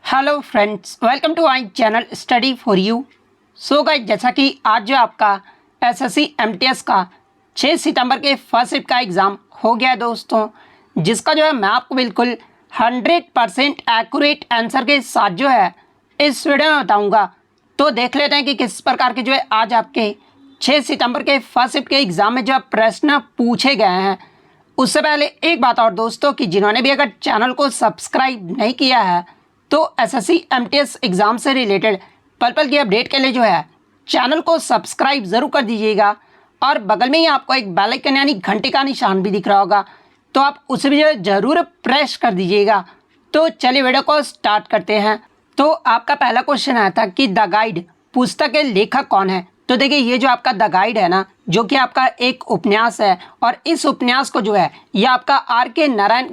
Hello friends, welcome to my channel study for you. So guys, जैसा कि आज जो आपका एसएससी एमटीएस का 6 सितंबर के फर्स्ट शिफ्ट का एग्ज़ाम हो गया है दोस्तों, जिसका जो है मैं आपको बिल्कुल 100% एक्यूरेट आंसर के साथ जो है इस वीडियो में बताऊंगा। तो देख लेते हैं कि किस प्रकार के जो है आज आपके 6 सितंबर के फर्स्ट शिफ्ट के एग्ज़ाम में जो है प्रश्न पूछे गए हैं। उससे पहले एक बात और दोस्तों, कि जिन्होंने भी अगर चैनल को सब्सक्राइब नहीं किया है तो एसएससी एमटीएस एग्ज़ाम से रिलेटेड पल पल की अपडेट के लिए जो है चैनल को सब्सक्राइब ज़रूर कर दीजिएगा। और बगल में ही आपको एक बेल आइकन यानी घंटे का निशान भी दिख रहा होगा, तो आप उसे भी जो है ज़रूर प्रेस कर दीजिएगा। तो चलिए वीडियो को स्टार्ट करते हैं। तो आपका पहला क्वेश्चन आया था कि द गाइड पुस्तक के लेखक कौन है। तो देखिए, ये जो आपका द गाइड है ना, जो कि आपका एक उपन्यास है, और इस उपन्यास को जो है ये आपका आर के नारायण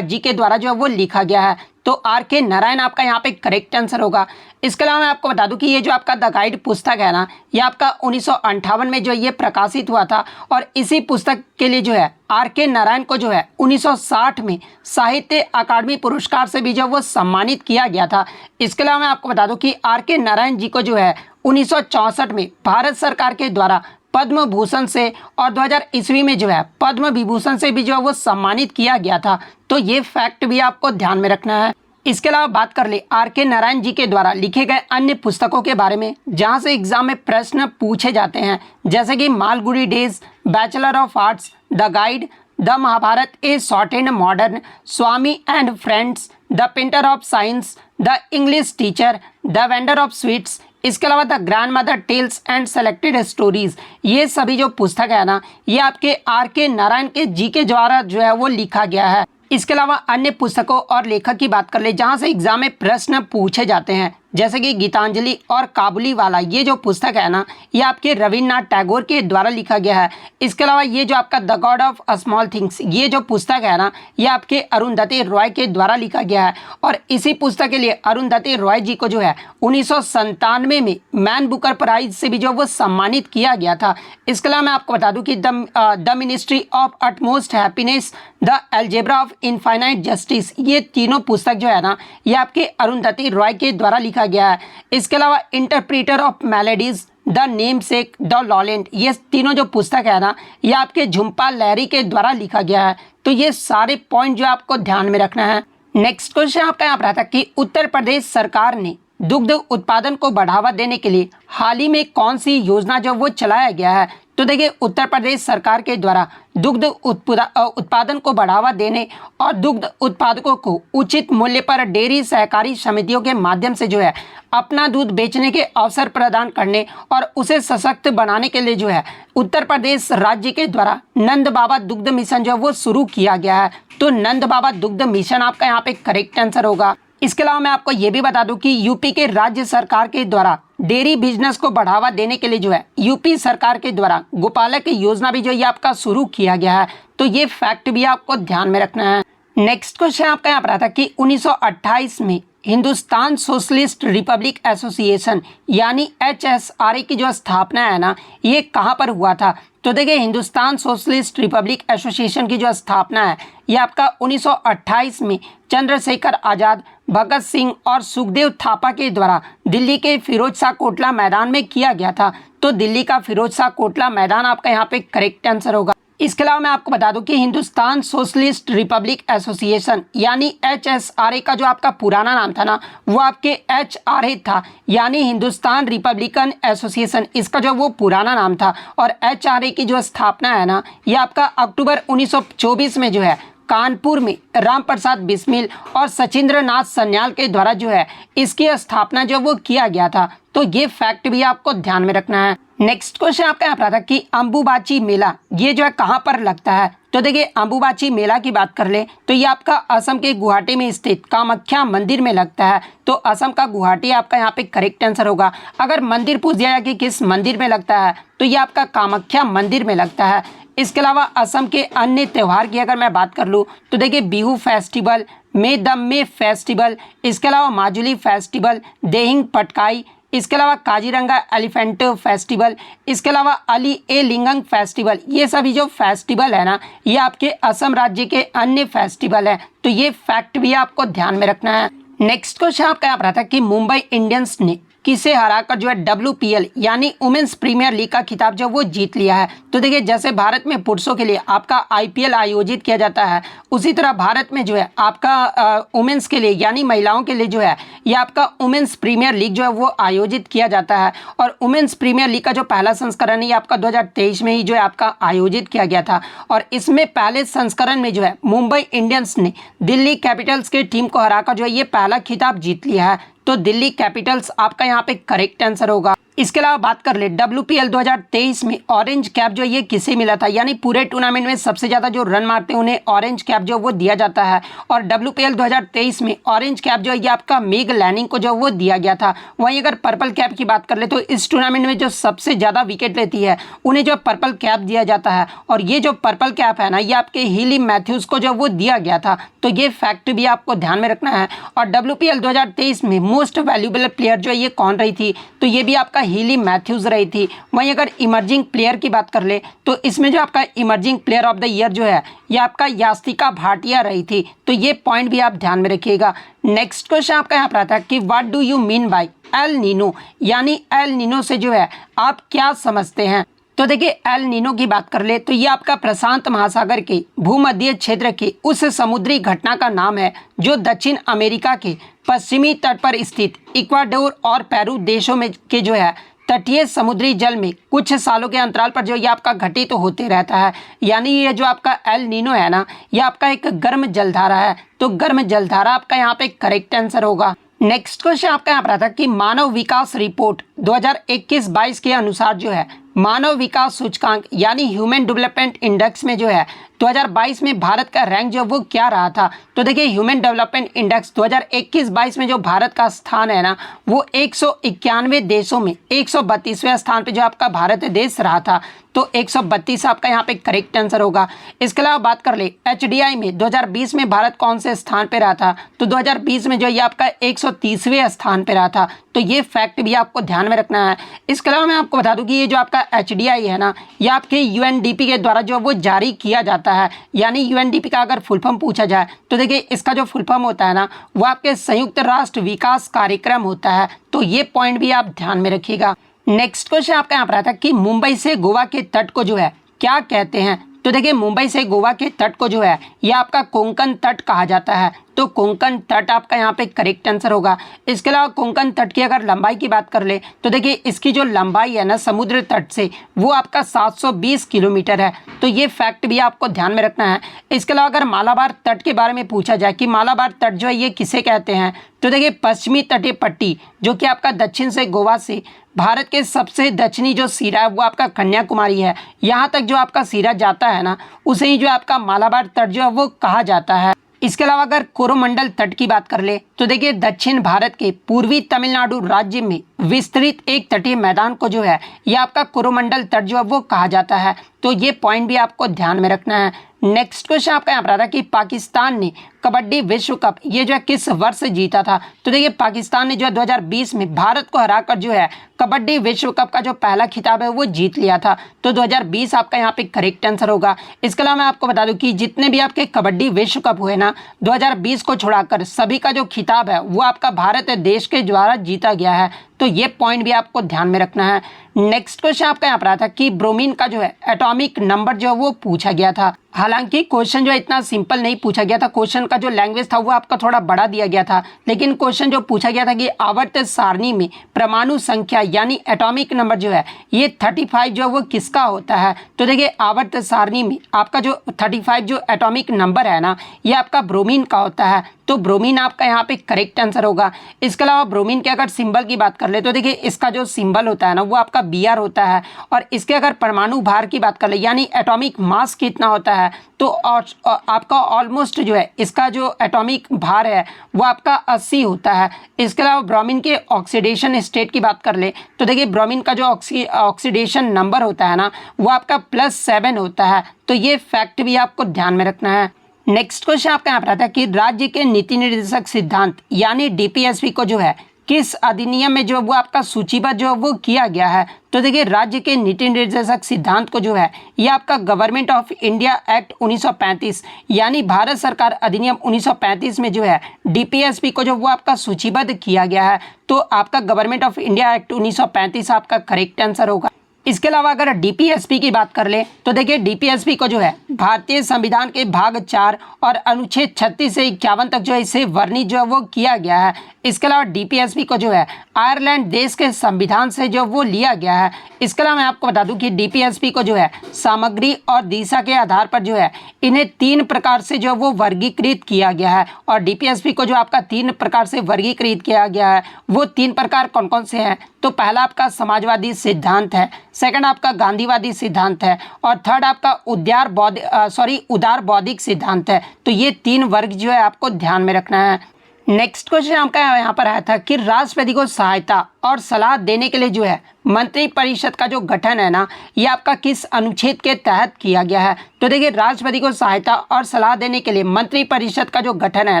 जी के द्वारा जो है वो लिखा गया है। तो आर के नारायण आपका यहाँ पे करेक्ट आंसर होगा। इसके अलावा मैं आपको बता दूं कि ये जो आपका द गाइड पुस्तक है ना, ये आपका 1958 में जो ये प्रकाशित हुआ था, और इसी पुस्तक के लिए जो है आर के नारायण को जो है 1960 में साहित्य अकादमी पुरस्कार से भी जो वो सम्मानित किया गया था। इसके अलावा मैं आपको बता दूं कि आर के नारायण जी को जो है 1964 में भारत सरकार के द्वारा पद्म भूषण से और 2000 ईस्वी में जो है पद्म विभूषण से भी जो है वो सम्मानित किया गया था। तो ये फैक्ट भी आपको ध्यान में रखना है। इसके अलावा बात कर ले आर के नारायण जी के द्वारा लिखे गए अन्य पुस्तकों के बारे में, जहां से एग्जाम में प्रश्न पूछे जाते हैं, जैसे कि Malgudi days, bachelor of arts, the guide, the Mahabharata a short and modern, Swami and friends, the painter of science, the English teacher, the vendor of sweets. इसके अलावा the grand mother tales and selected stories. ये सभी जो पुस्तक है ना, ये आपके आर के नारायण के जी के द्वारा जो है वो लिखा गया है। इसके अलावा अन्य पुस्तकों और लेखक की बात कर ले जहां से एग्जाम में प्रश्न पूछे जाते हैं, जैसे कि गीतांजलि और काबुली वाला, ये जो पुस्तक है ना, ये आपके रविन्द्रनाथ टैगोर के द्वारा लिखा गया है। इसके अलावा ये जो आपका the God of small things, ये जो पुस्तक है ना, ये आपके अरुंधति रॉय के द्वारा लिखा गया है। और इसी पुस्तक के लिए अरुंधति रॉय जी को जो है 1997 में मैन बुकर प्राइज से भी जो वो सम्मानित किया गया था। इसके अलावा मैं आपको बता दूं कि the ministry of utmost happiness, the algebra of infinite justice, ये तीनों पुस्तक जो है ना, ये आपके अरुंधति रॉय के द्वारा लिखा गया है। इसके अलावा interpreter of maladies, the namesake, the lowland, ये तीनों जो पुस्तक है ना, ये आपके झुम्पा लहरी के द्वारा लिखा गया है। तो ये सारे पॉइंट जो आपको ध्यान में रखना है। नेक्स्ट क्वेश्चन आपका यहाँ पर आता है कि उत्तर प्रदेश सरकार ने दुग्ध उत्पादन को बढ़ावा देने के लिए हाल ही में कौन सी योजना जो वो चलाया गया है। तो देखिए, उत्तर प्रदेश सरकार के द्वारा दुग्ध उत्पादन को बढ़ावा देने और दुग्ध उत्पादकों को उचित मूल्य पर डेयरी सहकारी समितियों के माध्यम से जो है अपना दूध बेचने के अवसर प्रदान करने और उसे सशक्त बनाने के लिए जो है उत्तर प्रदेश राज्य के द्वारा नंद बाबा दुग्ध मिशन जो है वो शुरू किया गया है। तो नंद बाबा दुग्ध मिशन आपका यहाँ पे करेक्ट आंसर होगा। इसके अलावा मैं आपको ये भी बता दूं कि यूपी के राज्य सरकार के द्वारा डेयरी बिजनेस को बढ़ावा देने के लिए जो है यूपी सरकार के द्वारा गोपालक योजना भी जो ये आपका शुरू किया गया है। तो ये फैक्ट भी आपको ध्यान में रखना है। नेक्स्ट क्वेश्चन आपका यहाँ पर आता है कि 1928 में हिंदुस्तान सोशलिस्ट रिपब्लिक एसोसिएशन यानी HSRA की जो स्थापना है ना, ये कहाँ पर हुआ था। तो देखिए, हिंदुस्तान सोशलिस्ट रिपब्लिक एसोसिएशन की जो स्थापना है ये आपका 1928 में चंद्रशेखर आज़ाद, भगत सिंह और सुखदेव थापा के द्वारा दिल्ली के फिरोज शाह कोटला मैदान में किया गया था। तो दिल्ली का फिरोज शाह कोटला मैदान आपका यहाँ पे करेक्ट आंसर होगा। इसके अलावा मैं आपको बता दूं कि हिंदुस्तान सोशलिस्ट रिपब्लिक एसोसिएशन यानी HSRA का जो आपका पुराना नाम था ना, वो आपके HRA था, यानी हिंदुस्तान रिपब्लिकन एसोसिएशन, इसका जो वो पुराना नाम था। और HRA की जो स्थापना है ना, ये आपका अक्टूबर 1924 में जो है कानपुर में राम प्रसाद बिस्मिल और सचिंद्र नाथ सन्याल के द्वारा जो है इसकी स्थापना जो वो किया गया था। तो ये फैक्ट भी आपको ध्यान में रखना है। नेक्स्ट क्वेश्चन आपका यहाँ पर आता है कि अंबुबाची मेला ये जो है कहाँ पर लगता है। तो देखिए, अंबुबाची मेला की बात कर ले तो ये आपका असम के गुवाहाटी में स्थित कामाख्या मंदिर में लगता है। तो असम का गुवाहाटी आपका यहाँ पे करेक्ट आंसर होगा। अगर मंदिर पूछ दिया जाए कि किस मंदिर में लगता है, तो ये आपका कामाख्या मंदिर में लगता है। इसके अलावा असम के अन्य त्यौहार की अगर मैं बात कर लूँ तो देखिए, बिहू फेस्टिवल, मे दम्मे फेस्टिवल, इसके अलावा माजुली फेस्टिवल, देहिंग पटकाई, इसके अलावा काजीरंगा एलिफेंट फेस्टिवल, इसके अलावा अली ए लिंगंग फेस्टिवल, ये सभी जो फेस्टिवल है ना, ये आपके असम राज्य के अन्य फेस्टिवल हैं। तो ये फैक्ट भी आपको ध्यान में रखना है। नेक्स्ट क्वेश्चन आपका यहाँ पर आता है कि मुंबई इंडियंस ने किसे हराकर जो है WPL यानी वुमेन्स प्रीमियर लीग का खिताब जो वो जीत लिया है। तो देखिए जैसे भारत में पुरुषों के लिए आपका IPL आयोजित किया जाता है, उसी तरह भारत में जो है आपका वुमेन्स के लिए यानी महिलाओं के लिए जो है ये आपका वुमेन्स प्रीमियर लीग जो है वो आयोजित किया जाता है। और वुमेन्स प्रीमियर लीग का जो पहला संस्करण है ये आपका 2023 में ही जो है आपका आयोजित किया गया था। और इसमें पहले संस्करण में जो है मुंबई इंडियंस ने दिल्ली कैपिटल्स की टीम को हराकर जो है ये पहला खिताब जीत लिया है। तो दिल्ली कैपिटल्स आपका यहाँ पे करेक्ट आंसर होगा। इसके अलावा बात कर ले WPL 2023 में ऑरेंज कैप जो ये किसे मिला था, यानी पूरे टूर्नामेंट में सबसे ज़्यादा जो रन मारते हैं उन्हें ऑरेंज कैप जो वो दिया जाता है। और WPL 2023 में ऑरेंज कैप जो ये आपका मेग लैनिंग को जो वो दिया गया था। वहीं अगर पर्पल कैप की बात कर ले तो इस टूर्नामेंट में जो सबसे ज़्यादा विकेट लेती है उन्हें जो पर्पल कैप दिया जाता है। और ये जो पर्पल कैप है ना ये आपके हीली मैथ्यूज़ को जो वो दिया गया था। तो ये फैक्ट भी आपको ध्यान में रखना है। और WPL 2023 में मोस्ट वैल्यूएबल प्लेयर जो ये कौन रही थी, तो ये भी आपका हीली मैथ्यूज रही थी। वहीं अगर इमर्जिंग प्लेयर की बात कर ले तो इसमें जो आपका emerging player of the year जो है ये आपका यास्तिका भाटिया रही थी। तो ये पॉइंट भी आप ध्यान में रखिएगा। नेक्स्ट क्वेश्चन आपका यहाँ पर आता है कि what do you mean by El Nino, यानी एल नीनो से जो है आप क्या समझते हैं। तो देखिए एल नीनो की बात कर ले तो ये आपका प्रशांत महासागर के भूमध्य क्षेत्र के उस समुद्री घटना का नाम है जो दक्षिण अमेरिका के पश्चिमी तट पर स्थित इक्वाडोर और पेरू देशों में के जो है तटीय समुद्री जल में कुछ सालों के अंतराल पर जो ये आपका घटित तो होते रहता है। यानी ये जो आपका एल नीनो है ना ये आपका एक गर्म जलधारा है। तो गर्म जलधारा आपका यहाँ पे करेक्ट आंसर होगा। नेक्स्ट क्वेश्चन आपका यहाँ पर आता है कि मानव विकास रिपोर्ट 2021-22 के अनुसार जो है मानव विकास सूचकांक यानी ह्यूमन डेवलपमेंट इंडेक्स में जो है 2022 में भारत का रैंक जो वो क्या रहा था। तो देखिए ह्यूमन डेवलपमेंट इंडेक्स 2021-22 में जो भारत का स्थान है ना वो 191 देशों में 132वें स्थान पे जो आपका भारत देश रहा था। तो 132 आपका यहाँ पे करेक्ट आंसर होगा। इसके अलावा बात कर ले HDI में 2020 में भारत कौन से स्थान पे रहा था। तो 2020 में जो ये आपका 130वें स्थान पे रहा था। तो ये फैक्ट भी आपको ध्यान में रखना है। इसके अलावा मैं आपको बता दूं कि ये जो आपका HDI है ना ये आपके UNDP के द्वारा जो वो जारी किया जाता है। यानी UNDP का अगर फुल फॉर्म पूछा जाए तो देखिए इसका जो फुल फॉर्म होता है ना वो आपके संयुक्त राष्ट्र विकास कार्यक्रम होता है। तो ये पॉइंट भी आप ध्यान में रखिएगा। नेक्स्ट क्वेश्चन आपका यहाँ पर आता है कि मुंबई से गोवा के तट को जो है क्या कहते हैं। तो देखिए मुंबई से गोवा के तट को जो है ये आपका कोंकण तट कहा जाता है। तो कोंकण तट आपका यहाँ पे करेक्ट आंसर होगा। इसके अलावा कोंकण तट की अगर लंबाई की बात कर ले तो देखिए इसकी जो लंबाई है ना समुद्र तट से वो आपका 720 किलोमीटर है। तो ये फैक्ट भी आपको ध्यान में रखना है। इसके अलावा अगर मालाबार तट के बारे में पूछा जाए कि मालाबार तट जो है ये किसे कहते हैं, तो देखिए पश्चिमी तटीय पट्टी जो कि आपका दक्षिण से गोवा से भारत के सबसे दक्षिणी जो सिरा है वो आपका कन्याकुमारी है, यहाँ तक जो आपका सिरा जाता है ना उसे ही जो आपका मालाबार तट जो है वो कहा जाता है। इसके अलावा अगर कोरोमंडल तट की बात कर ले तो देखिए दक्षिण भारत के पूर्वी तमिलनाडु राज्य में विस्तृत एक तटीय मैदान को जो है यह आपका कोरोमंडल तट जो है वो कहा जाता है। तो ये पॉइंट भी आपको ध्यान में रखना है। नेक्स्ट क्वेश्चन आपका यहाँ पर आ रहा है कि पाकिस्तान ने कबड्डी विश्व कप ये जो है किस वर्ष जीता था। तो देखिए पाकिस्तान ने जो है 2020 में भारत को हराकर जो है कबड्डी विश्व कप का जो पहला खिताब है वो जीत लिया था। तो 2020 आपका यहाँ पे करेक्ट आंसर होगा। इसके अलावा मैं आपको बता दूं कि जितने भी आपके कबड्डी विश्व कप हुए ना 2020 को छोड़ाकर सभी का जो खिताब है वो आपका भारत देश के द्वारा जीता गया है। तो ये पॉइंट भी आपको ध्यान में रखना है। नेक्स्ट क्वेश्चन आपका यहाँ पर आता है कि ब्रोमीन का जो है एटॉमिक नंबर जो है वो पूछा गया था। हालांकि क्वेश्चन जो इतना सिंपल नहीं पूछा गया था, क्वेश्चन का जो लैंग्वेज था वो आपका थोड़ा बड़ा दिया गया था। लेकिन क्वेश्चन जो पूछा गया था कि आवर्त सारणी में परमाणु संख्या यानी एटॉमिक नंबर जो है ये 35 जो है वो किसका होता है। तो देखिए आवर्त सारणी में आपका जो 35 जो एटॉमिक नंबर है ना ये आपका ब्रोमीन का होता है। तो ब्रोमीन आपका यहाँ पे करेक्ट आंसर होगा। इसके अलावा ब्रोमीन के अगर सिंबल की बात कर ले तो देखिए इसका जो सिंबल होता है ना वो आपका Br होता है। और इसके अगर परमाणु भार की बात कर ले यानी एटॉमिक मास कितना होता है तो आपका ऑलमोस्ट जो है इसका जो एटॉमिक भार है वो आपका 80 होता है। इसके अलावा ब्रोमीन के ऑक्सीडेशन स्टेट की बात कर ले तो देखिए ब्रोमीन का जो ऑक्सीडेशन नंबर होता है ना वो आपका +7 होता है। तो ये फैक्ट भी आपको ध्यान में रखना है। नेक्स्ट क्वेश्चन आपका यहाँ पर आता है कि राज्य के नीति निर्देशक सिद्धांत यानी DPSP को जो है किस अधिनियम में जो वो आपका सूचीबद्ध जो वो किया गया है? तो देखिए राज्य के नीति निर्देशक सिद्धांत को जो है ये आपका गवर्नमेंट ऑफ इंडिया एक्ट 1935 यानी भारत सरकार अधिनियम 1935 में जो है डीपीएसपी को जो वो आपका सूचीबद्ध किया गया है। तो आपका गवर्नमेंट ऑफ इंडिया एक्ट 1935 आपका करेक्ट आंसर होगा। इसके अलावा अगर डीपीएसपी की बात कर ले तो देखिए डीपीएसपी को जो है भारतीय संविधान के भाग 4 और अनुच्छेद 36 से 51 तक जो है इसे वर्णित जो है वो किया गया है। इसके अलावा डीपीएसपी को जो है आयरलैंड देश के संविधान से जो वो लिया गया है। इसके अलावा मैं आपको बता दूं कि डीपीएसपी को जो है सामग्री और दिशा के आधार पर जो है इन्हें 3 प्रकार से जो वो वर्गीकृत किया गया है। और डीपीएसपी को जो आपका 3 प्रकार से वर्गीकृत किया गया है वो 3 प्रकार कौन कौन से हैं? तो पहला आपका समाजवादी सिद्धांत है, सेकंड आपका गांधीवादी सिद्धांत है और थर्ड आपका उदार बौद्धिक सिद्धांत है। तो ये 3 वर्ग जो है आपको ध्यान में रखना है। नेक्स्ट क्वेश्चन आपका यहाँ पर आया था कि राष्ट्रपति को सहायता और सलाह देने के लिए जो है मंत्रिपरिषद का जो गठन है ना ये आपका किस अनुच्छेद के तहत किया गया है? तो देखिए राष्ट्रपति को सहायता और सलाह देने के लिए मंत्रिपरिषद का जो गठन है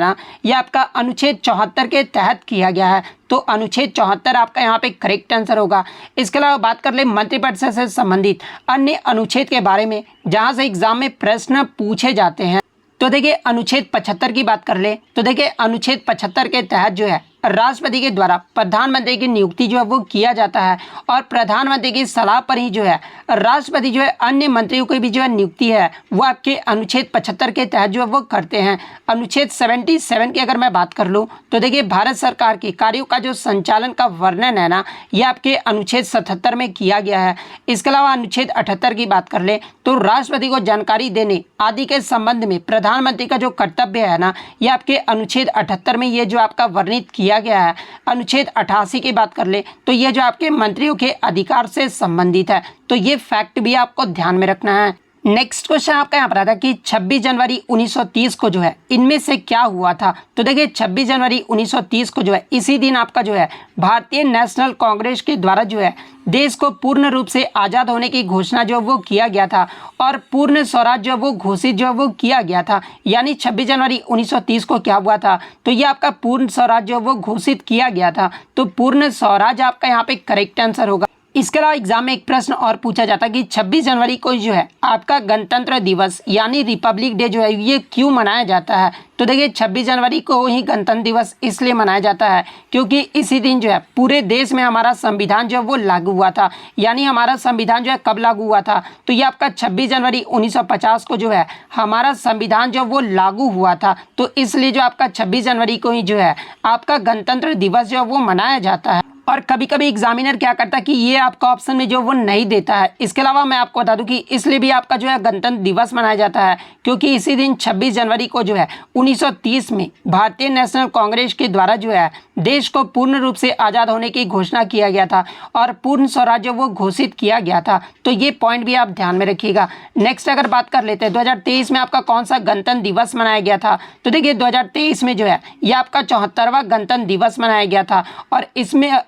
ना ये आपका अनुच्छेद 74 के तहत किया गया है। तो अनुच्छेद 74 आपका यहाँ पे करेक्ट आंसर होगा। इसके अलावा बात कर ले मंत्रिपरिषद से संबंधित अन्य अनुच्छेद के बारे में जहाँ से एग्जाम में प्रश्न पूछे जाते हैं। तो देखिए अनुच्छेद 75 की बात कर ले तो देखिए अनुच्छेद 75 के तहत जो है राष्ट्रपति के द्वारा प्रधानमंत्री की नियुक्ति जो है वो किया जाता है और प्रधानमंत्री की सलाह पर ही जो है राष्ट्रपति जो है अन्य मंत्रियों की भी जो है नियुक्ति है वो आपके अनुच्छेद 75 के तहत जो है वो करते हैं। अनुच्छेद 77 की अगर मैं बात कर लूँ तो देखिए भारत सरकार के कार्यों का जो संचालन का वर्णन है ना ये आपके अनुच्छेद 77 में किया गया है। इसके अलावा अनुच्छेद 78 की बात कर ले तो राष्ट्रपति को जानकारी देने आदि के संबंध में प्रधानमंत्री का जो कर्तव्य है ना ये आपके अनुच्छेद 78 में ये जो आपका वर्णित किया गया है। अनुच्छेद 88 की बात कर ले तो यह जो आपके मंत्रियों के अधिकार से संबंधित है। तो ये फैक्ट भी आपको ध्यान में रखना है। नेक्स्ट क्वेश्चन आपका यहाँ पर आता है कि 26 जनवरी 1930 को जो है इनमें से क्या हुआ था? तो देखिए 26 जनवरी 1930 को जो है इसी दिन आपका जो है भारतीय नेशनल कांग्रेस के द्वारा जो है देश को पूर्ण रूप से आज़ाद होने की घोषणा जो वो किया गया था और पूर्ण स्वराज जो वो घोषित जो वो किया गया था। यानी 26 जनवरी 1930 को क्या हुआ था? तो ये आपका पूर्ण स्वराज जो वो घोषित किया गया था। तो पूर्ण स्वराज आपका यहाँ पे करेक्ट आंसर होगा। इसके अलावा एग्जाम में एक प्रश्न और पूछा जाता है कि 26 जनवरी को जो है आपका गणतंत्र दिवस यानी रिपब्लिक डे जो है ये क्यों मनाया जाता है? तो देखिए 26 जनवरी को ही गणतंत्र दिवस इसलिए मनाया जाता है क्योंकि इसी दिन जो है पूरे देश में हमारा संविधान जो है वो लागू हुआ था। यानी हमारा संविधान जो है कब लागू हुआ था? तो ये आपका 26 जनवरी 1950 को जो है हमारा संविधान जो वो लागू हुआ था। तो इसलिए जो आपका 26 जनवरी को ही जो है आपका गणतंत्र दिवस जो है वो मनाया जाता है। और कभी कभी एग्जामिनर क्या करता है कि ये आपका ऑप्शन में जो वो नहीं देता है। इसके अलावा मैं आपको बता दूं कि इसलिए भी आपका जो है गणतंत्र दिवस मनाया जाता है क्योंकि इसी दिन 26 जनवरी को जो है 1930 में भारतीय नेशनल कांग्रेस के द्वारा जो है देश को पूर्ण रूप से आज़ाद होने की घोषणा किया गया था और पूर्ण स्वराज्य वो घोषित किया गया था। तो ये पॉइंट भी आप ध्यान में रखिएगा। नेक्स्ट अगर बात कर लेते हैं 2023 में आपका कौन सा गणतंत्र दिवस मनाया गया था? तो देखिए 2023 में जो है ये आपका 74वां गणतंत्र दिवस मनाया गया था और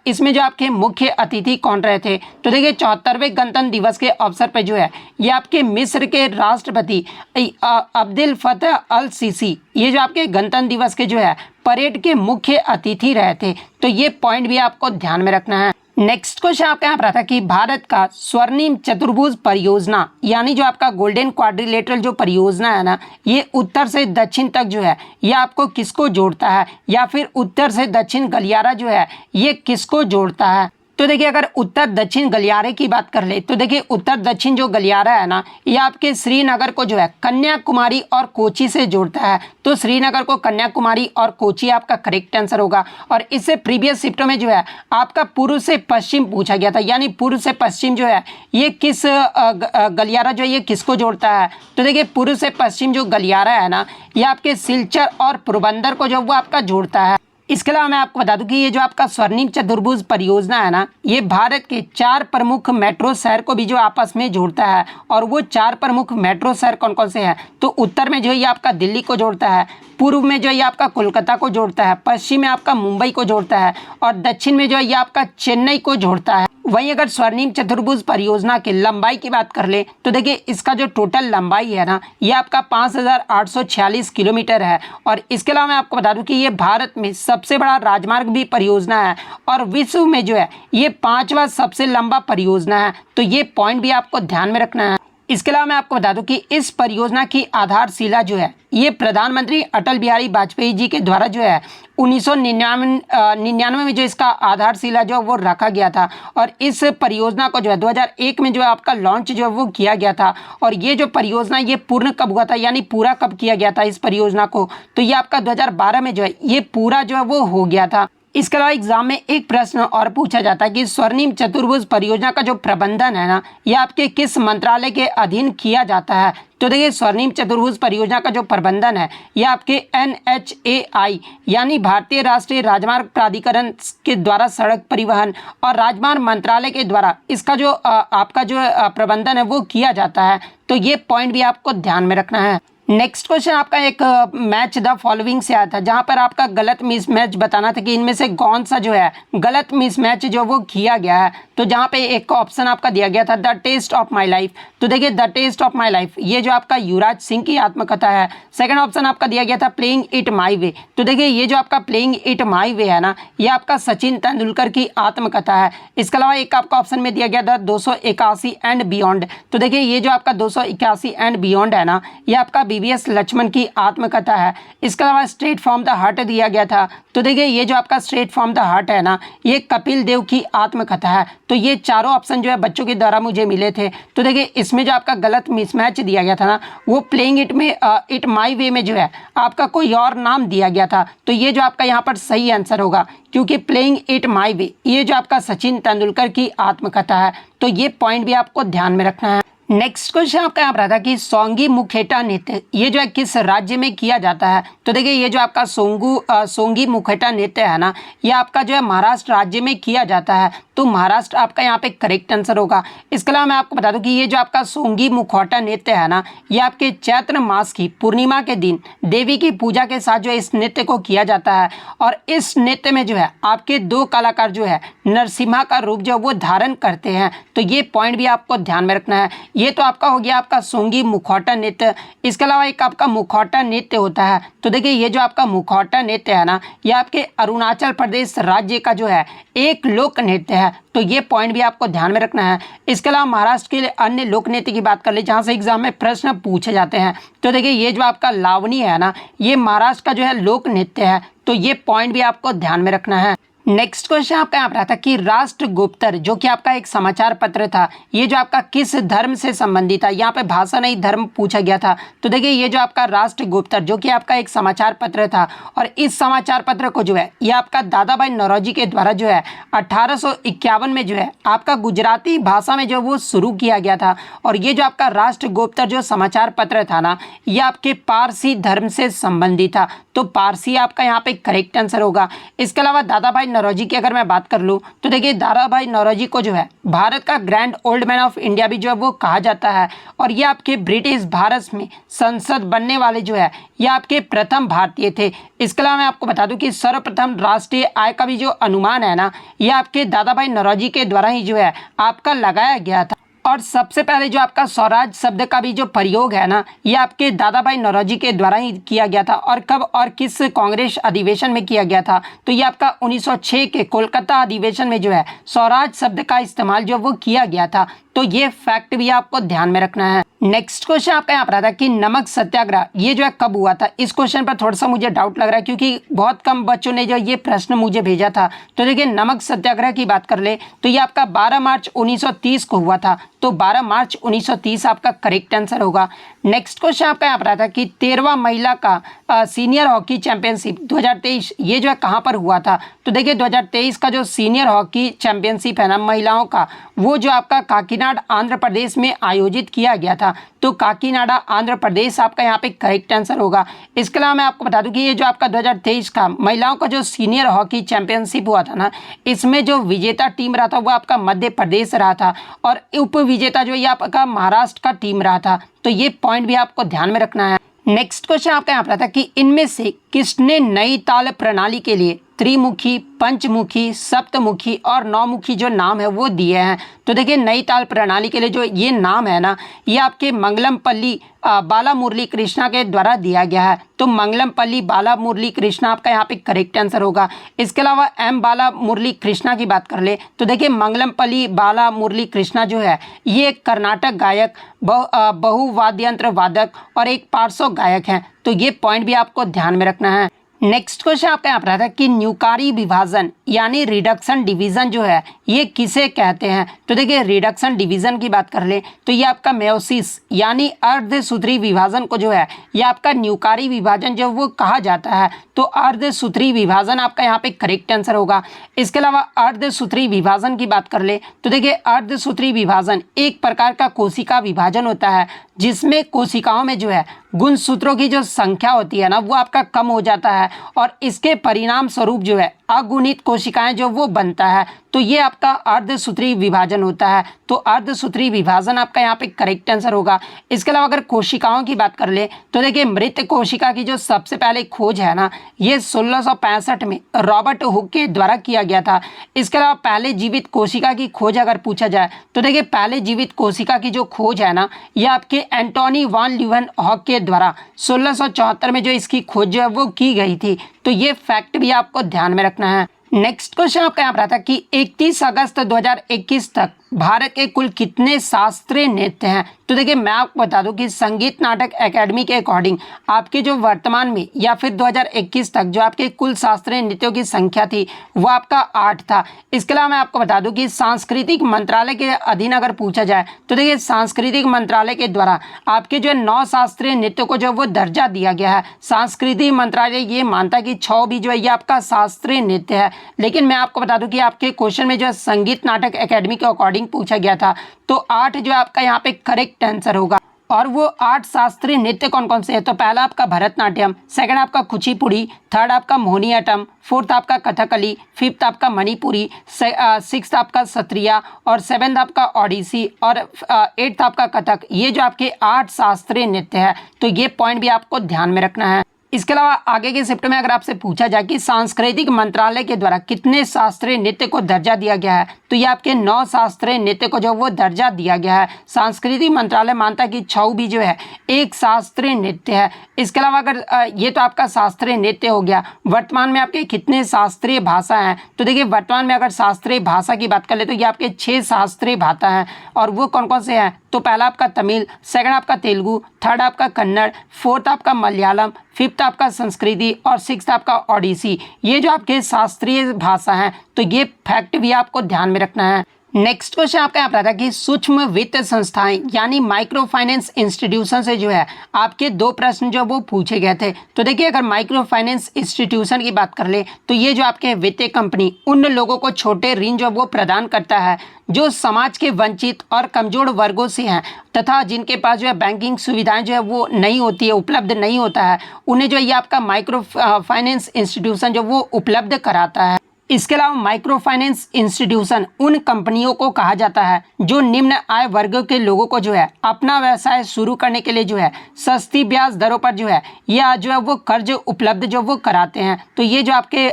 इसमें जो आपके मुख्य अतिथि कौन रहे थे? तो देखिए 74वें गणतंत्र दिवस के अवसर पर जो है ये आपके मिस्र के राष्ट्रपति अब्दुल फतह अल सीसी ये जो आपके गणतंत्र दिवस के जो है परेड के मुख्य अतिथि रहे थे। तो ये पॉइंट भी आपको ध्यान में रखना है। नेक्स्ट क्वेश्चन आपका यहाँ पर आता है कि भारत का स्वर्णिम चतुर्भुज परियोजना यानी जो आपका गोल्डन क्वाड्रिलेटरल जो परियोजना है ना ये उत्तर से दक्षिण तक जो है ये आपको किसको जोड़ता है? या फिर उत्तर से दक्षिण गलियारा जो है ये किसको जोड़ता है? तो देखिए अगर उत्तर दक्षिण गलियारे की बात कर ले तो देखिए उत्तर दक्षिण जो गलियारा है ना ये आपके श्रीनगर को जो है कन्याकुमारी और कोची से जोड़ता है। तो श्रीनगर को कन्याकुमारी और कोची आपका करेक्ट आंसर होगा। और इससे प्रीवियस शिफ्टों में जो है आपका पूर्व से पश्चिम पूछा गया था यानी पूर्व से पश्चिम जो है ये किस गलियारा जो है ये किसको जोड़ता है? तो देखिए पूर्व से पश्चिम जो गलियारा है ना ये आपके सिलचर और पोरबंदर को जो वो आपका जोड़ता है। इसके अलावा मैं आपको बता दूं कि ये जो आपका स्वर्णिम चतुर्भुज परियोजना है ना ये भारत के 4 प्रमुख मेट्रो शहर को भी जो आपस में जोड़ता है। और वो 4 प्रमुख मेट्रो शहर कौन कौन से हैं? तो उत्तर में जो है ये आपका दिल्ली को जोड़ता है, पूर्व में जो है ये आपका कोलकाता को जोड़ता है, पश्चिम में आपका मुंबई को जोड़ता है और दक्षिण में जो है ये आपका चेन्नई को जोड़ता है। वहीं अगर स्वर्णिम चतुर्भुज परियोजना की लंबाई की बात कर ले तो देखिए इसका जो टोटल लंबाई है ना ये आपका 5,846 किलोमीटर है। और इसके अलावा मैं आपको बता दूं कि ये भारत में सबसे बड़ा राजमार्ग भी परियोजना है और विश्व में जो है ये 5वां सबसे लंबा परियोजना है। तो ये पॉइंट भी आपको ध्यान में रखना है। इसके अलावा मैं आपको बता दूं कि इस परियोजना की आधारशिला जो है ये प्रधानमंत्री अटल बिहारी वाजपेयी जी के द्वारा जो है 1999 में जो इसका आधारशिला जो वो रखा गया था और इस परियोजना को जो है 2001 में जो है आपका लॉन्च जो है वो किया गया था। और ये जो परियोजना ये पूर्ण कब हुआ था यानी पूरा कब किया गया था इस परियोजना को, तो ये आपका 2012 में जो है ये पूरा जो है वो हो गया था। इसके अलावा एग्जाम में एक प्रश्न और पूछा जाता है कि स्वर्णिम चतुर्भुज परियोजना का जो प्रबंधन है ना ये आपके किस मंत्रालय के अधीन किया जाता है। तो देखिए स्वर्णिम चतुर्भुज परियोजना का जो प्रबंधन है ये आपके NHAI यानी भारतीय राष्ट्रीय राजमार्ग प्राधिकरण के द्वारा सड़क परिवहन और राजमार्ग मंत्रालय के द्वारा इसका जो आपका जो प्रबंधन है वो किया जाता है। तो ये पॉइंट भी आपको ध्यान में रखना है। नेक्स्ट क्वेश्चन आपका एक मैच द फॉलोइंग से आया था जहां पर आपका गलत मिसमैच बताना था कि इनमें से कौन सा जो है गलत मिसमैच जो वो किया गया है। तो जहां पे एक ऑप्शन आपका दिया गया था the test of my life. तो देखिए the test of my life ये जो आपका युवराज सिंह की आत्मकथा है। सेकंड ऑप्शन आपका दिया गया था प्लेइंग इट माय वे। तो देखिए ये जो आपका प्लेइंग इट माय वे है ना ये आपका सचिन तेंदुलकर की आत्मकथा है। इसके अलावा एक आपका ऑप्शन में दिया गया था 281 एंड बियॉन्ड। तो देखिए ये जो आपका 281 एंड बियॉन्ड है ना ये आपका BVS लक्ष्मण की आत्मकथा है। इसके अलावा स्ट्रेट फ्रॉम द हार्ट दिया गया था। तो देखिए ये जो आपका स्ट्रेट फ्रॉम द हार्ट है ना ये कपिल देव की आत्मकथा है। तो ये चारों ऑप्शन जो है बच्चों के द्वारा मुझे मिले थे। तो देखिए इसमें जो आपका गलत मिसमैच दिया गया था ना वो प्लेइंग इट में इट माय वे में जो है आपका कोई और नाम दिया गया था। तो ये जो आपका यहाँ पर सही आंसर होगा क्योंकि प्लेइंग इट माय वे ये जो आपका सचिन तेंदुलकर की आत्मकथा है। तो ये पॉइंट भी आपको ध्यान में रखना है। नेक्स्ट क्वेश्चन आपका यहाँ पर आता है कि सोंगी मुखेटा नृत्य ये जो है किस राज्य में किया जाता है। तो देखिए ये जो आपका सोंगी मुखेटा नृत्य है ना ये आपका जो है महाराष्ट्र राज्य में किया जाता है। तो महाराष्ट्र आपका यहाँ पे करेक्ट आंसर होगा। इसके अलावा मैं आपको बता दूं कि ये जो आपका सोंगी मुखौटा नृत्य है ना ये आपके चैत्र मास की पूर्णिमा के दिन देवी की पूजा के साथ जो है इस नृत्य को किया जाता है। और इस नृत्य में जो है आपके दो कलाकार जो है नरसिम्हा का रूप जो वो धारण करते हैं। तो ये पॉइंट भी आपको ध्यान में रखना है। ये तो आपका हो गया आपका सोंगी मुखौटा नृत्य। इसके अलावा एक आपका मुखौटा नृत्य होता है। तो देखिए ये जो आपका मुखौटा नृत्य है ना ये आपके अरुणाचल प्रदेश राज्य का जो है एक लोक नृत्य है। तो ये पॉइंट भी आपको ध्यान में रखना है। इसके अलावा महाराष्ट्र के लिए अन्य लोक नृत्य की बात कर ले जहाँ से एग्जाम में प्रश्न पूछे जाते हैं। तो देखिए ये जो आपका लावनी है ना ये महाराष्ट्र का जो है लोक नृत्य है। तो ये पॉइंट भी आपको ध्यान में रखना है। नेक्स्ट क्वेश्चन आपका यहाँ पर आता कि राष्ट्रगुप्तर जो कि आपका एक समाचार पत्र था ये जो आपका किस धर्म से संबंधित था। यहाँ पे भाषा नहीं धर्म पूछा गया था। तो देखिए ये जो आपका राष्ट्रगुप्तर जो कि आपका एक समाचार पत्र था और इस समाचार पत्र को जो है ये आपका दादा भाई नौरोजी के द्वारा जो है 1851 में जो है आपका गुजराती भाषा में जो वो शुरू किया गया था। और ये जो आपका राष्ट्रगुप्तर जो समाचार पत्र था ना ये आपके पारसी धर्म से संबंधित था। तो पारसी आपका यहाँ पे करेक्ट आंसर होगा। इसके अलावा दादा भाई नौरोजी की अगर मैं बात कर लूँ तो देखिए दादा भाई नौरोजी को जो है भारत का grand old man of India भी जो है वो कहा जाता है। और ये आपके ब्रिटिश भारत में संसद बनने वाले जो है ये आपके प्रथम भारतीय थे। इसके अलावा मैं आपको बता दूं कि सर्वप्रथम राष्ट्रीय आय का भी जो अनुमान है ना ये आपके दादा भाई नौरोजी के द्वारा ही जो है आपका लगाया गया था। और सबसे पहले जो आपका स्वराज शब्द का भी जो प्रयोग है ना ये आपके दादा भाई नौरोजी के द्वारा ही किया गया था। और कब और किस कांग्रेस अधिवेशन में किया गया था तो ये आपका 1906 के कोलकाता अधिवेशन में जो है स्वराज शब्द का इस्तेमाल जो वो किया गया था। तो ये फैक्ट भी आपको ध्यान में रखना है। नेक्स्ट क्वेश्चन आपका यहाँ पर आता है कि नमक सत्याग्रह ये जो है कब हुआ था। इस क्वेश्चन पर थोड़ा सा मुझे डाउट लग रहा है क्योंकि बहुत कम बच्चों ने जो ये प्रश्न मुझे भेजा था। तो देखिए नमक सत्याग्रह की बात कर ले तो ये आपका 12 मार्च 1930 को हुआ था। तो 12 मार्च 1930 आपका करेक्ट आंसर होगा। नेक्स्ट क्वेश्चन आपका यहाँ पर आता है कि 13वां महिला का सीनियर हॉकी चैंपियनशिप 2023 ये जो है कहाँ पर हुआ था। तो देखिए 2023 का जो सीनियर हॉकी चैंपियनशिप है ना महिलाओं का वो जो आपका काकीनाडा आंध्र प्रदेश में आयोजित किया गया था। तो काकीनाडा आंध्र प्रदेश आपका यहाँ पे करेक्ट आंसर होगा। इसके अलावा मैं आपको बता दूं कि ये जो आपका 2023 का महिलाओं का जो सीनियर हॉकी चैंपियनशिप हुआ था ना इसमें जो विजेता टीम रहा था वो आपका मध्य प्रदेश रहा था और उप विजेता जो ये आपका महाराष्ट्र का टीम रहा था। तो ये पॉइंट भी आपको ध्यान में रखना है। नेक्स्ट क्वेश्चन आपका यहाँ पर था कि इनमें से किसने नई ताल प्रणाली के लिए त्रिमुखी, पंचमुखी, सप्तमुखी और नौमुखी जो नाम है वो दिए हैं। तो देखिए नई ताल प्रणाली के लिए जो ये नाम है ना, ये आपके मंगलमपल्ली बाला मुरली कृष्णा के द्वारा दिया गया है। तो मंगलमपल्ली बाला मुरली कृष्णा आपका यहाँ पे करेक्ट आंसर होगा। इसके अलावा एम बाला मुरली कृष्णा की बात कर ले तो देखिए मंगलमपल्ली बाला मुरली कृष्णा जो है ये एक कर्नाटक गायक, बहुवाद्यंत्र वादक और एक पार्श्व गायक हैं। तो ये पॉइंट भी आपको ध्यान में रखना है। नेक्स्ट क्वेश्चन आपका यहाँ पर आता है कि न्यूकारी विभाजन यानी रिडक्शन डिवीजन जो है ये किसे कहते हैं। तो देखिए रिडक्शन डिवीजन की बात कर ले तो ये आपका मेयोसिस यानी अर्धसूत्री विभाजन को जो है ये आपका न्यूकारी विभाजन जो वो कहा जाता है। तो अर्धसूत्री विभाजन आपका यहाँ पे करेक्ट आंसर होगा। इसके अलावा अर्धसूत्री विभाजन की बात कर ले तो देखिए अर्धसूत्री विभाजन एक प्रकार का कोशिका विभाजन होता है जिसमें कोशिकाओं में जो है गुणसूत्रों की जो संख्या होती है ना वो आपका कम हो जाता है और इसके परिणाम स्वरूप जो है अगुणित कोशिकाएं जो वो बनता है। तो ये आपका अर्धसूत्री विभाजन होता है। तो अर्धसूत्री विभाजन आपका यहाँ पे करेक्ट आंसर होगा। इसके अलावा अगर कोशिकाओं की बात कर ले तो देखिए मृत कोशिका की जो सबसे पहले खोज है ना ये 1665 में रॉबर्ट हुक के द्वारा किया गया था। इसके अलावा पहले जीवित कोशिका की खोज अगर पूछा जाए तो देखिए पहले जीवित कोशिका की जो खोज है ना ये आपके एंटोनी वान लीeuwenhoek के द्वारा 1674 में जो इसकी खोज जो है वो की गई थी। तो ये फैक्ट भी आपको ध्यान में रखना है। नेक्स्ट क्वेश्चन आपका यहाँ पर आता है कि 31 अगस्त 2021 तक भारत के कुल कितने शास्त्रीय नृत्य हैं। तो देखिए मैं आपको बता दूं कि संगीत नाटक एकेडमी के अकॉर्डिंग आपके जो वर्तमान में या फिर 2021 तक जो आपके कुल शास्त्रीय नृत्यों की संख्या थी वो आपका 8 था। इसके अलावा मैं आपको बता दूं कि सांस्कृतिक मंत्रालय के अधीन अगर पूछा जाए तो देखिए सांस्कृतिक मंत्रालय के द्वारा आपके जो 9 शास्त्रीय नृत्यों को जो वो दर्जा दिया गया है। सांस्कृतिक मंत्रालय ये मानता है कि 6 भी जो है ये आपका शास्त्रीय नृत्य है। लेकिन मैं आपको बता दूं कि आपके क्वेश्चन में जो है संगीत नाटक एकेडमी के अकॉर्डिंग पूछा गया था। तो 8 जो है आपका यहाँ पे करेक्ट आंसर होगा। और वो 8 शास्त्रीय नृत्य कौन कौन से है। तो पहला आपका भरतनाट्यम, सेकंड आपका कुचिपुड़ी, थर्ड आपका मोहिनीअट्टम, फोर्थ आपका कथकली, फिफ्थ आपका मणिपुरी, सिक्स्थ आपका सत्रिया और सेवेंथ आपका ओडिसी और 8th आपका कथक। ये जो आपके 8 शास्त्रीय नृत्य है तो ये पॉइंट भी आपको ध्यान में रखना है। इसके अलावा आगे के शिफ्ट में अगर आपसे पूछा जाए कि सांस्कृतिक मंत्रालय के द्वारा कितने शास्त्रीय नृत्य को दर्जा दिया गया है तो ये आपके 9 शास्त्रीय नृत्य को जो वो दर्जा दिया गया है। सांस्कृतिक मंत्रालय मानता है कि छऊ भी जो है एक शास्त्रीय नृत्य है। इसके अलावा अगर ये तो आपका शास्त्रीय नृत्य हो गया। वर्तमान में आपके कितने शास्त्रीय भाषा हैं। तो देखिए वर्तमान में अगर शास्त्रीय भाषा की बात कर ले तो ये आपके 6 शास्त्रीय भाषा हैं। और वो कौन कौन से हैं। तो पहला आपका तमिल, सेकंड आपका तेलुगु, थर्ड आपका कन्नड़, फोर्थ आपका मलयालम, फिफ्थ आपका संस्कृति और सिक्स्थ आपका ओडिसी। ये जो आपके शास्त्रीय भाषा हैं तो ये फैक्ट भी आपको ध्यान में रखना है। नेक्स्ट क्वेश्चन आपका यहाँ पर आता है कि सूक्ष्म वित्त संस्थाएं यानी माइक्रो फाइनेंस इंस्टीट्यूशन से जो है आपके 2 प्रश्न जो वो पूछे गए थे। तो देखिए अगर माइक्रो फाइनेंस इंस्टीट्यूशन की बात कर ले तो ये जो आपके वित्तीय कंपनी उन लोगों को छोटे ऋण जो वो प्रदान करता है जो समाज के वंचित और कमजोर वर्गों से हैं तथा जिनके पास जो है बैंकिंग सुविधाएं जो है वो नहीं होती है, उपलब्ध नहीं होता है, उन्हें जो है ये आपका माइक्रो फाइनेंस इंस्टीट्यूशन जो वो उपलब्ध कराता है। इसके अलावा माइक्रो फाइनेंस इंस्टीट्यूशन उन कंपनियों को कहा जाता है जो निम्न आय वर्ग के लोगों को जो है अपना व्यवसाय शुरू करने के लिए जो है सस्ती ब्याज दरों पर जो है या जो है वो कर्ज उपलब्ध जो वो कराते हैं। तो ये जो आपके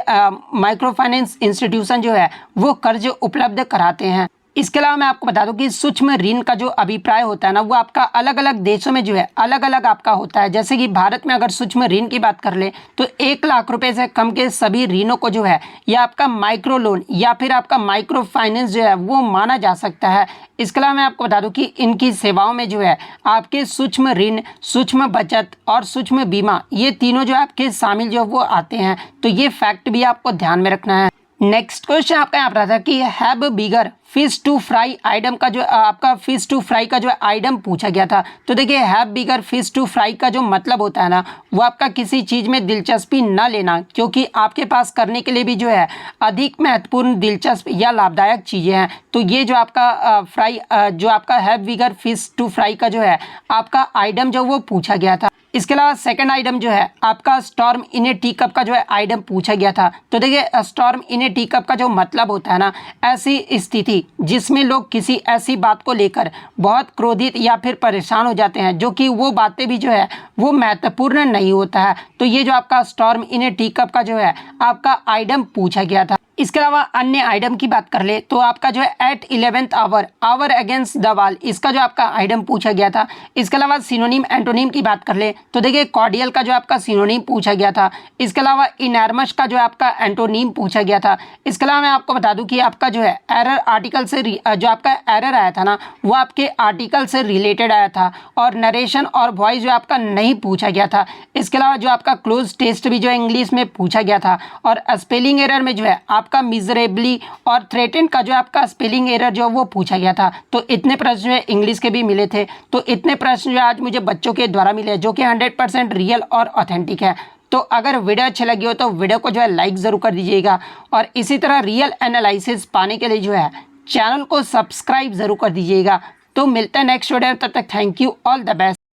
माइक्रो फाइनेंस इंस्टीट्यूशन जो है वो कर्ज उपलब्ध कराते हैं। इसके अलावा मैं आपको बता दूं कि सूक्ष्म ऋण का जो अभिप्राय होता है ना वो आपका अलग अलग देशों में जो है अलग अलग आपका होता है। जैसे कि भारत में अगर सूक्ष्म ऋण की बात कर ले तो 1 लाख रुपए से कम के सभी ऋणों को जो है या आपका माइक्रो लोन या फिर आपका माइक्रो फाइनेंस जो है वो माना जा सकता है। इसके अलावा मैं आपको बता दूं कि इनकी सेवाओं में जो है आपके सूक्ष्म ऋण, सूक्ष्म बचत और सूक्ष्म बीमा ये तीनों जो आपके शामिल जो वो आते हैं। तो ये फैक्ट भी आपको ध्यान में रखना है। नेक्स्ट क्वेश्चन आपका यहाँ पर आता है कि have bigger fish to fry item का जो आपका फिश टू फ्राई का जो आइटम पूछा गया था। तो देखिए have bigger fish to fry का जो मतलब होता है ना वो आपका किसी चीज़ में दिलचस्पी न लेना क्योंकि आपके पास करने के लिए भी जो है अधिक महत्वपूर्ण, दिलचस्प या लाभदायक चीज़ें हैं। तो ये जो आपका फ्राई जो आपका have bigger fish to fry का जो है आपका आइटम जो वो पूछा गया था। इसके अलावा सेकंड आइटम जो है आपका storm in A tea cup का जो है आइटम पूछा गया था। तो देखिए storm in A tea cup का जो मतलब होता है ना ऐसी स्थिति कि जिसमें लोग किसी ऐसी बात को लेकर बहुत क्रोधित या फिर परेशान हो जाते हैं जो कि वो बातें भी जो है वो महत्वपूर्ण नहीं होता है। तो ये जो आपका storm in A tea cup का जो है आपका आइटम पूछा गया था। इसके अलावा अन्य आइटम की बात कर ले तो आपका जो है at 11th hour against the wall, इसका जो आपका आइटम पूछा गया था। इसके अलावा सिनोनिम एंटोनिम की बात कर ले तो देखिए कॉर्डियल का जो आपका सिनोनिम पूछा गया था। इसके अलावा इनर्मस का जो आपका एंटोनिम पूछा गया था। इसके अलावा मैं आपको बता दूं कि आपका जो है एरर आर्टिकल से जो आपका एरर आया था ना वो आपके आर्टिकल से रिलेटेड आया था और नरेशन और वॉइस जो आपका नहीं पूछा गया था। इसके अलावा जो आपका क्लोज टेस्ट भी जो है इंग्लिश में पूछा गया था और स्पेलिंग एरर में जो है आपका मिजरेबली और थ्रेटेन का जो आपका स्पेलिंग एरर जो वो पूछा गया था। तो इतने प्रश्न जो है इंग्लिश के भी मिले थे। तो इतने प्रश्न जो आज मुझे बच्चों के द्वारा मिले जो कि 100% रियल और ऑथेंटिक है। तो अगर वीडियो अच्छी लगी हो तो वीडियो को जो है लाइक ज़रूर कर दीजिएगा और इसी तरह रियल एनालिसिस पाने के लिए जो है चैनल को सब्सक्राइब ज़रूर कर दीजिएगा। तो मिलते हैं नेक्स्ट वीडियो में, तब तक thank you, all the best.